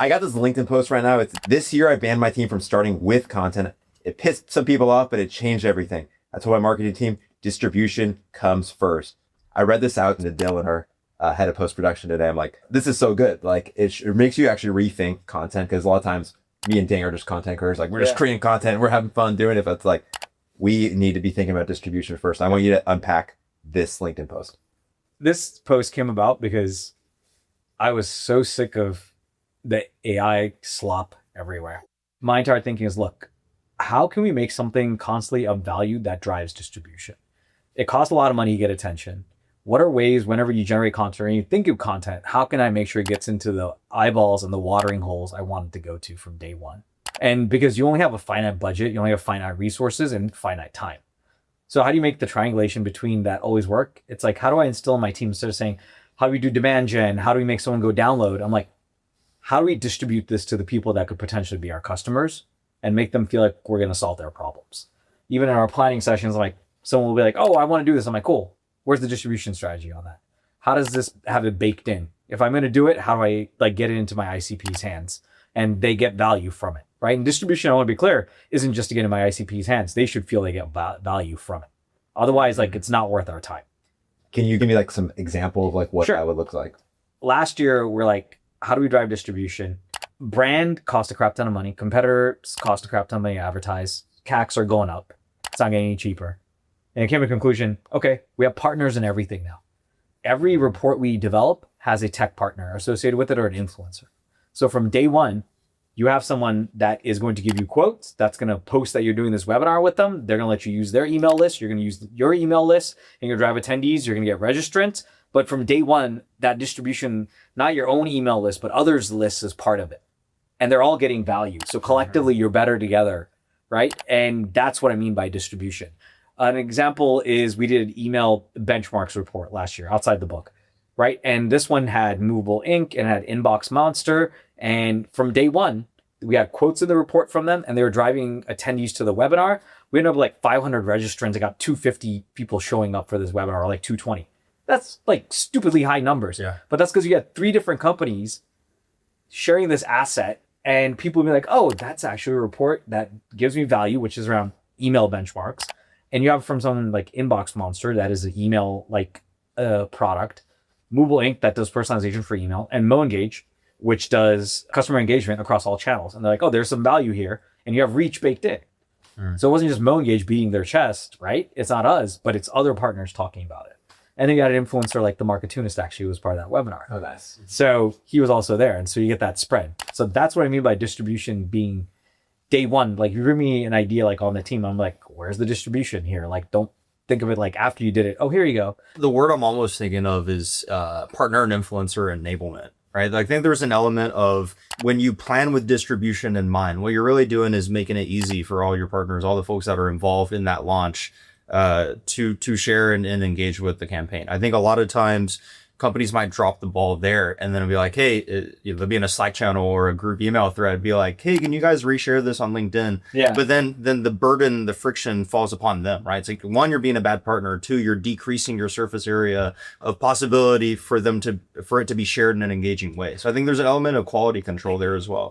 I got this LinkedIn post right now. It's this year I banned my team from starting with content. It pissed some people off, but it changed everything. I told my marketing team, distribution comes first. I read this out to Dylan, our head of post-production today. I'm like, this is so good. Like it makes you actually rethink content, because a lot of times me and Ding are just content creators. Like we're just creating content. We're having fun doing it. But it's like, we need to be thinking about distribution first. I want you to unpack this LinkedIn post. This post came about because I was so sick of the AI slop everywhere. My entire thinking is, look, how can we make something constantly of value that drives distribution? It costs a lot of money to get attention. What are ways, whenever you generate content or you think of content, how can I make sure it gets into the eyeballs and the watering holes I want it to go to from day one? And because you only have a finite budget, you only have finite resources and finite time. So how do you make the triangulation between that always work? It's like, how do I instill in my team, instead of saying, how do we do demand gen? How do we make someone go download? I'm like, how do we distribute this to the people that could potentially be our customers and make them feel like we're going to solve their problems? Even in our planning sessions, like someone will be like, oh, I want to do this. I'm like, cool. Where's the distribution strategy on that? How does this have it baked in? If I'm going to do it, how do I like get it into my ICP's hands and they get value from it, right? And distribution, I want to be clear, isn't just to get in my ICP's hands. They should feel they get value from it. Otherwise, like it's not worth our time. Can you give me like some example of like what that would look like? Last year, we're like, how do we drive distribution? Brand costs a crap ton of money. Competitors cost a crap ton of money to advertise. CACs are going up. It's not getting any cheaper. And it came to a conclusion, okay, we have partners in everything now. Every report we develop has a tech partner associated with it or an influencer. So from day one, you have someone that is going to give you quotes, that's going to post that you're doing this webinar with them. They're going to let you use their email list. You're going to use your email list and you're going to drive attendees. You're going to get registrants. But from day one, that distribution, not your own email list, but others' lists is part of it. And they're all getting value. So collectively, you're better together, right? And that's what I mean by distribution. An example is we did an email benchmarks report last year outside the book, right? And this one had movable ink and had inbox monster. And from day one, we had quotes in the report from them and they were driving attendees to the webinar. We ended up with like 500 registrants. I got 250 people showing up for this webinar, or like 220. That's like stupidly high numbers. Yeah. But that's because you had 3 different companies sharing this asset and people will be like, oh, that's actually a report that gives me value, which is around email benchmarks. And you have from someone like Inbox Monster, that is an email like product, Movable Ink that does personalization for email, and MoEngage, which does customer engagement across all channels. And they're like, oh, there's some value here. And you have reach baked in. So it wasn't just MoEngage beating their chest, right? It's not us, but it's other partners talking about it. And then you got an influencer like the Marketunist actually was part of that webinar. Oh, nice. So he was also there. And so you get that spread. So that's what I mean by distribution being day one. Like you give me an idea like on the team, I'm like, where's the distribution here? Like, don't think of it like after you did it. Oh, here you go. The word I'm almost thinking of is partner and influencer enablement, right? I think there's an element of when you plan with distribution in mind, what you're really doing is making it easy for all your partners, all the folks that are involved in that launch, to share and engage with the campaign. I think a lot of times companies might drop the ball there and then it'll be like, hey, they'll be in a Slack channel or a group email thread, be like, hey, can you guys reshare this on LinkedIn? Yeah. But then the burden, the friction falls upon them, right? It's like, 1, you're being a bad partner. 2, you're decreasing your surface area of possibility for it to be shared in an engaging way. So I think there's an element of quality control there as well.